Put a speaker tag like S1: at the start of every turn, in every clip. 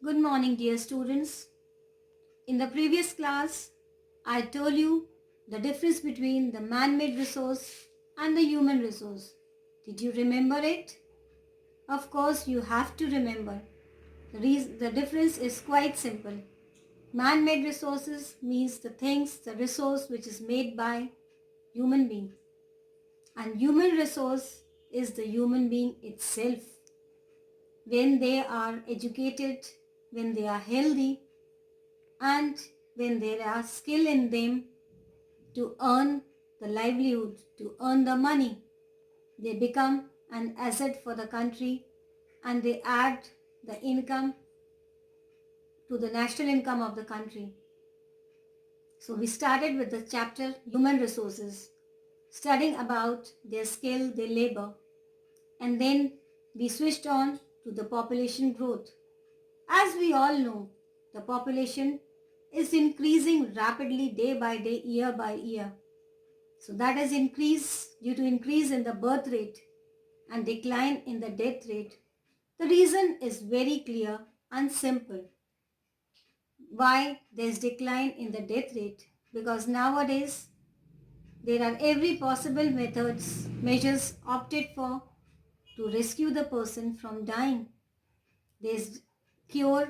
S1: Good morning, dear students. In the previous class, I told you the difference between the man-made resource and the human resource. Did you remember it? Of course, you have to remember. The difference is quite simple. Man-made resources means the resource which is made by human being. And human resource is the human being itself. When they are educated, when they are healthy, and when there are skill in them to earn the livelihood, to earn the money, they become an asset for the country and they add the income to the national income of the country. So we started with the chapter Human Resources, studying about their skill, their labor, and then we switched on to the population growth. As we all know, the population is increasing rapidly day by day, year by year. So that is increase due to increase in the birth rate and decline in the death rate. The reason is very clear and simple. Why there is decline in the death rate? Because nowadays there are every possible measures opted for to rescue the person from dying. There is cure,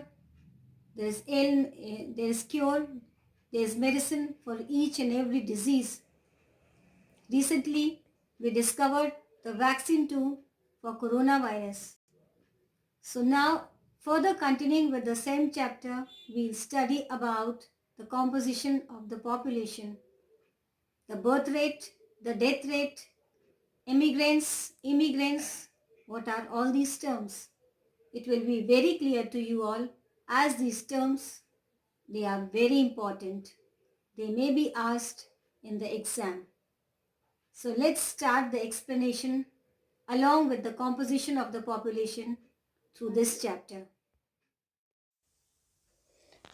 S1: there is cure, there is medicine for each and every disease. Recently, we discovered the vaccine too for coronavirus. So now, further continuing with the same chapter, we'll study about the composition of the population, the birth rate, the death rate, immigrants, what are all these terms? It will be very clear to you all as these terms, they are very important. They may be asked in the exam. So let's start the explanation along with the composition of the population through this chapter.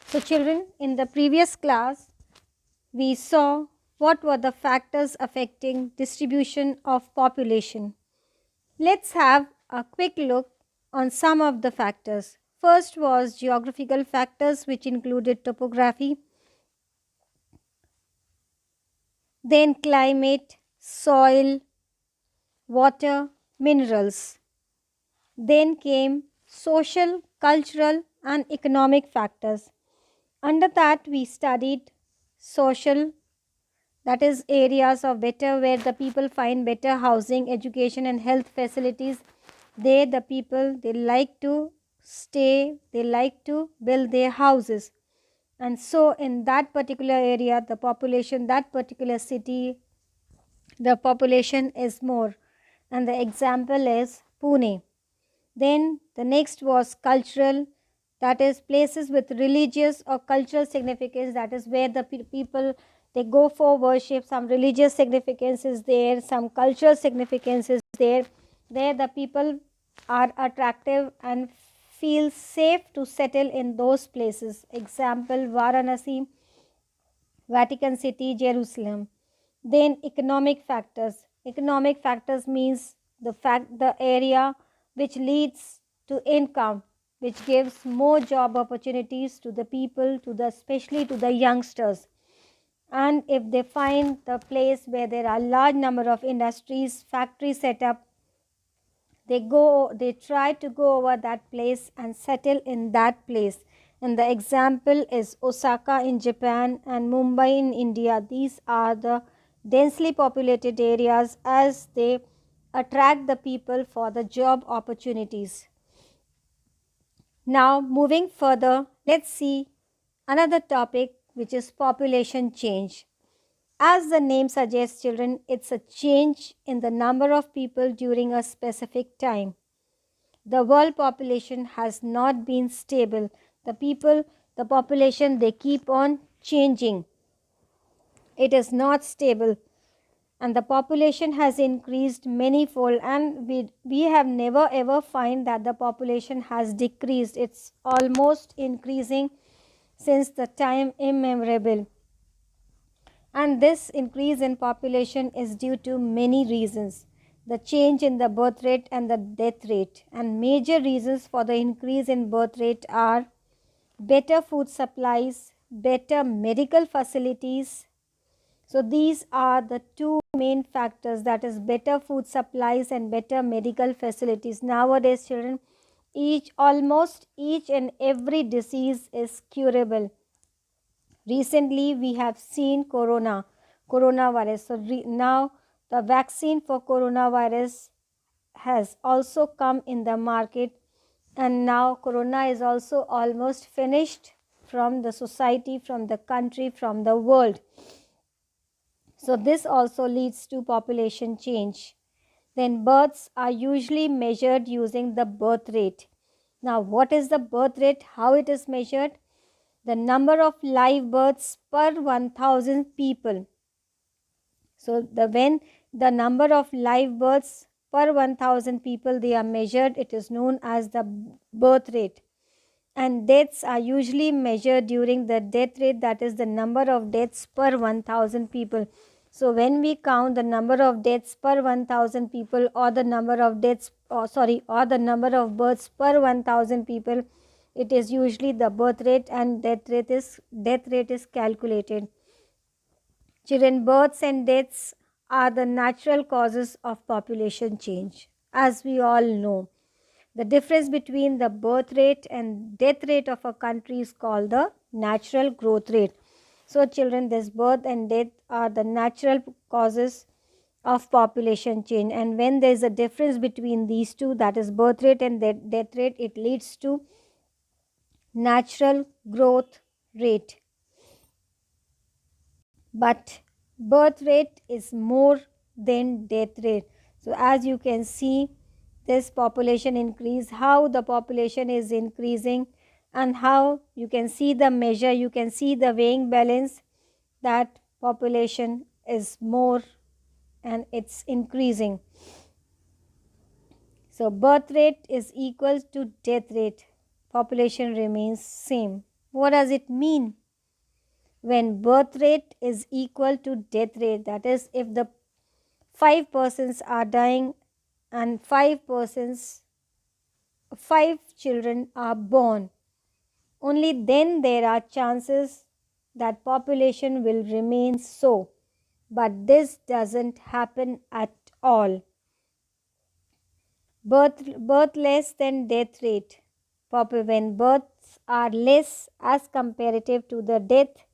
S1: So children, in the previous class, we saw what were the factors affecting distribution of population. Let's have a quick look on some of the factors. First was geographical factors, which included topography, then climate, soil, water, minerals. Then came social, cultural and economic factors. Under that we studied social, that is areas of better where the people find better housing, education and health facilities. The people they like to stay, they like to build their houses. And so in that particular area, the population, that particular city, the population is more. And the example is Pune. Then the next was cultural, that is places with religious or cultural significance, that is where the people they go for worship, some religious significance is there, some cultural significance is there. There the people are attractive and feel safe to settle in those places. Example Varanasi, Vatican City, Jerusalem. Then economic factors. Economic factors means the area which leads to income, which gives more job opportunities to the people, especially to the youngsters. And if they find the place where there are large number of industries, factories set up, they try to go over that place and settle in that place. And the example is Osaka in Japan and Mumbai in India. These are the densely populated areas as they attract the people for the job opportunities. Now moving further, let's see another topic, which is population change. As the name suggests, children, it's a change in the number of people during a specific time. The world population has not been stable. The population, they keep on changing. It is not stable. And the population has increased manyfold, and we have never ever find that the population has decreased. It's almost increasing since the time immemorable. And this increase in population is due to many reasons. The change in the birth rate and the death rate. And major reasons for the increase in birth rate are
S2: better food supplies, better medical facilities. So these are the two main factors, that is better food supplies and better medical facilities. Nowadays children, almost each and every disease is curable. Recently we have seen coronavirus. So now the vaccine for coronavirus has also come in the market, and now corona is also almost finished from the society, from the country, from the world. So this also leads to population change. Then births are usually measured using the birth rate. Now what is the birth rate? How it is measured? The number of live births per 1000 people. So when the number of live births per 1000 people they are measured, it is known as the birth rate. And deaths are usually measured during the death rate, that is the number of deaths per 1000 people. So when we count the number of deaths per 1000 people, or the number of deaths or the number of births per 1000 people, it is usually the birth rate, and death rate is calculated. Children, births and deaths are the natural causes of population change. As we all know, the difference between the birth rate and death rate of a country is called the natural growth rate. So children, this birth and death are the natural causes of population change, and when there is a difference between these two, that is birth rate and death rate, it leads to natural growth rate. But birth rate is more than death rate. So as you can see, this population increase, how the population is increasing, and how you can see the measure, you can see the weighing balance, that population is more and it's increasing. So birth rate is equal to death rate, population remains same. What does it mean? When birth rate is equal to death rate, that is if the 5 persons are dying and 5 children are born, only then there are chances that population will remain so. But this doesn't happen at all. Birth less than death rate. When births are less as comparative to the death,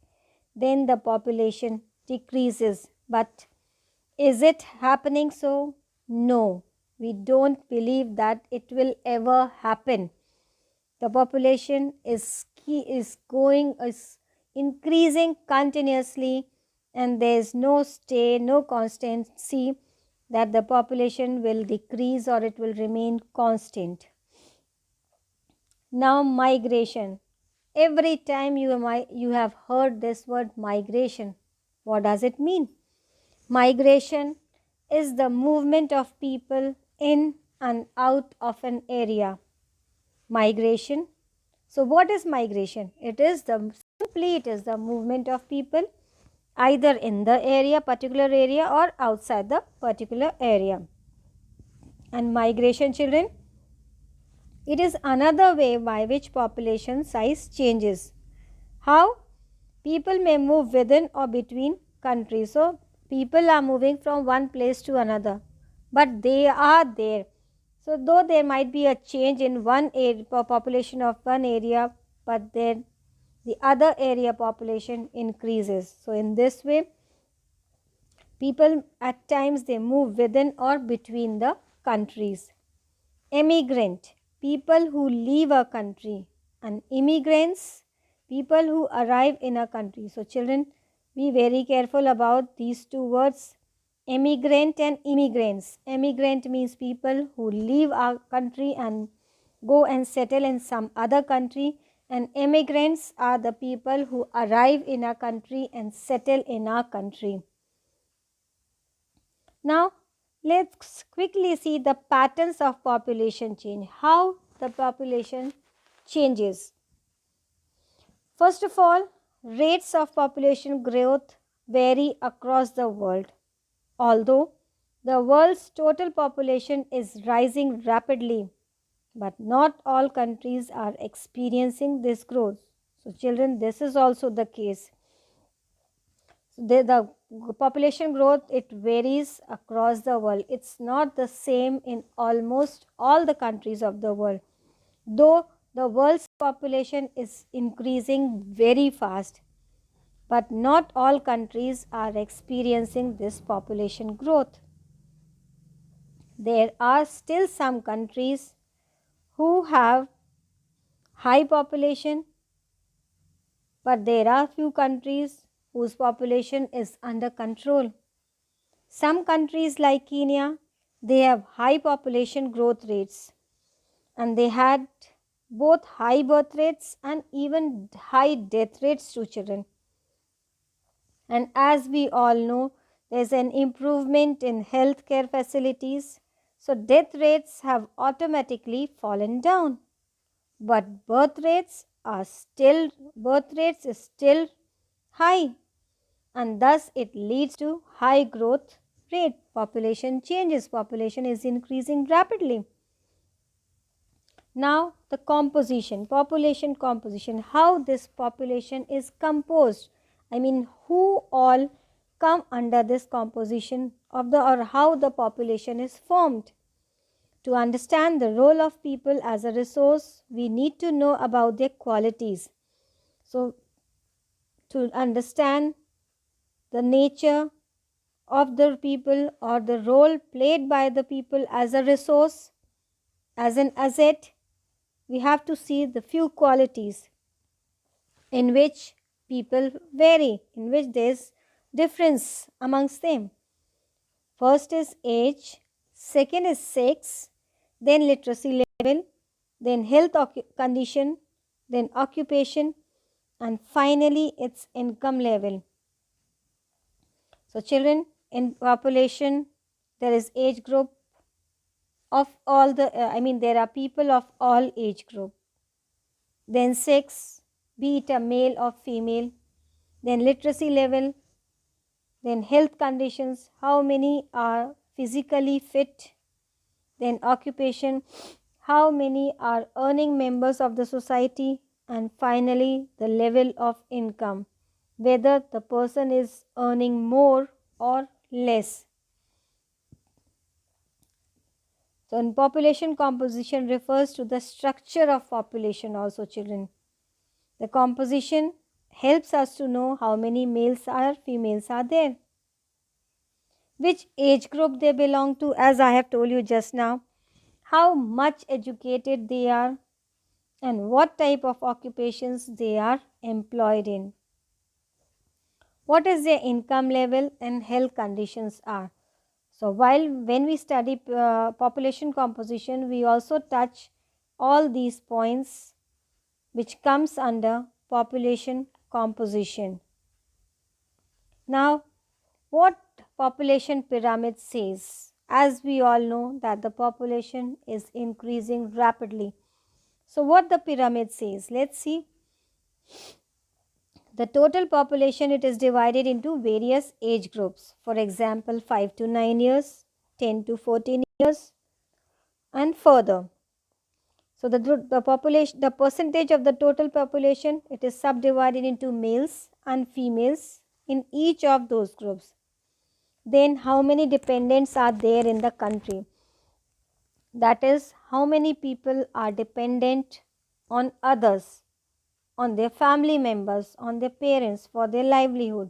S2: then the population decreases. But is it happening so? No, we don't believe that it will ever happen. The population is increasing continuously, and there is no constancy that the population will decrease or it will remain constant. Now migration. Every time you have heard this word migration. What does it mean? Migration is the movement of people in and out of an area. Migration. So what is migration? It is the movement of people either in the particular area, or outside the particular area. And migration, children, it is another way by which population size changes. How? People may move within or between countries. So people are moving from one place to another, but they are there. So though there might be a change in one area, population of one area, but then the other area population increases. So in this way, people at times they move within or between the countries. Emigrant, people who leave a country, and immigrants, people who arrive in a country. So children, be very careful about these two words, emigrant and immigrants. Emigrant means people who leave our country and go and settle in some other country, and immigrants are the people who arrive in our country and settle in our country. Now let's quickly see the patterns of population change, how the population changes. First of all, rates of population growth vary across the world. Although the world's total population is rising rapidly, but not all countries are experiencing this growth. So children, this is also the case. So the population growth, it varies across the world. It's not the same in almost all the countries of the world. Though the world's population is increasing very fast, but not all countries are experiencing this population growth. There are still some countries who have high population, but there are few countries whose population is under control. Some countries like Kenya, they have high population growth rates, and they had both high birth rates and even high death rates to children. And as we all know, there is an improvement in healthcare facilities, so death rates have automatically fallen down. But birth rates is still high, and thus it leads to high growth rate. Population changes, population is increasing rapidly. Now the composition, population composition, how this population is composed. I mean, who all come under this composition of the, or how the population is formed. To understand the role of people as a resource, we need to know about their qualities. So to understand the nature of the people or the role played by the people as a resource, as an asset, we have to see the few qualities in which people vary, in which there is difference amongst them. First is age, second is sex, then literacy level, then health condition, then occupation, and finally its income level. So children, in population there is age group of all the, there are people of all age group. Then sex, be it a male or female, then literacy level, then health conditions, how many are physically fit, then occupation, how many are earning members of the society, and finally the level of income, whether the person is earning more or less. So in population composition refers to the structure of population also, children. The composition helps us to know how many males or females are there, which age group they belong to, as I have told you just now, how much educated they are, and what type of occupations they are employed in, what is their income level and health conditions are. So when we study population composition, we also touch all these points which comes under population composition. Now, what population pyramid says? As we all know that the population is increasing rapidly. So what the pyramid says? Let's see. The total population, it is divided into various age groups. For example, 5 to 9 years, 10 to 14 years, and further. So the population, the percentage of the total population, it is subdivided into males and females in each of those groups. Then how many dependents are there in the country? That is, how many people are dependent on others, on their family members, on their parents for their livelihood,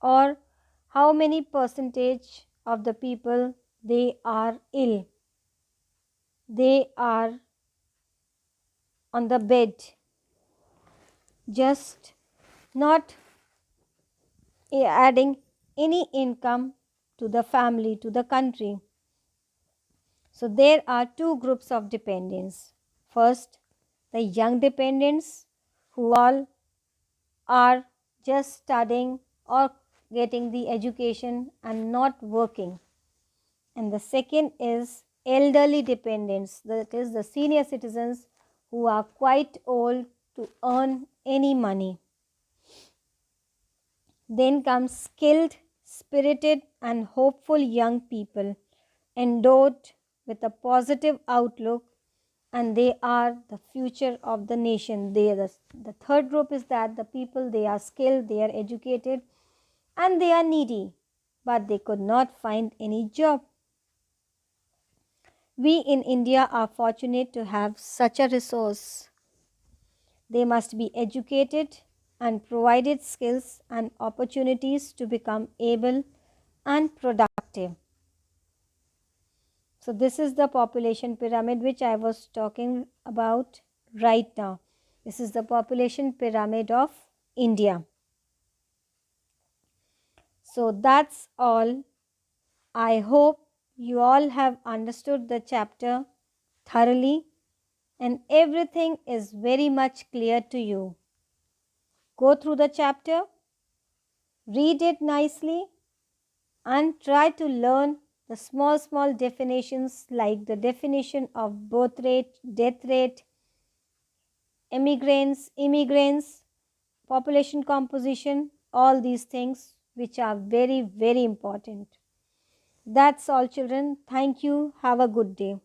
S2: or how many percentage of the people they are ill, they are on the bed, just not adding any income to the family, to the country. So there are two groups of dependents. First, the young dependents who all are just studying or getting the education and not working. And the second is elderly dependents, that is the senior citizens who are quite old to earn any money. Then comes skilled, spirited and hopeful young people endowed with a positive outlook and they are the future of the nation. The third group is that the people, they are skilled, they are educated, and they are needy, but they could not find any job. We in India are fortunate to have such a resource. They must be educated and provided skills and opportunities to become able and productive. So this is the population pyramid which I was talking about right now. This is the population pyramid of India. So that's all. I hope you all have understood the chapter thoroughly and everything is very much clear to you. Go through the chapter, read it nicely, and try to learn the small definitions like the definition of birth rate, death rate, immigrants, population composition, all these things which are very important. That's all, children. Thank you. Have a good day.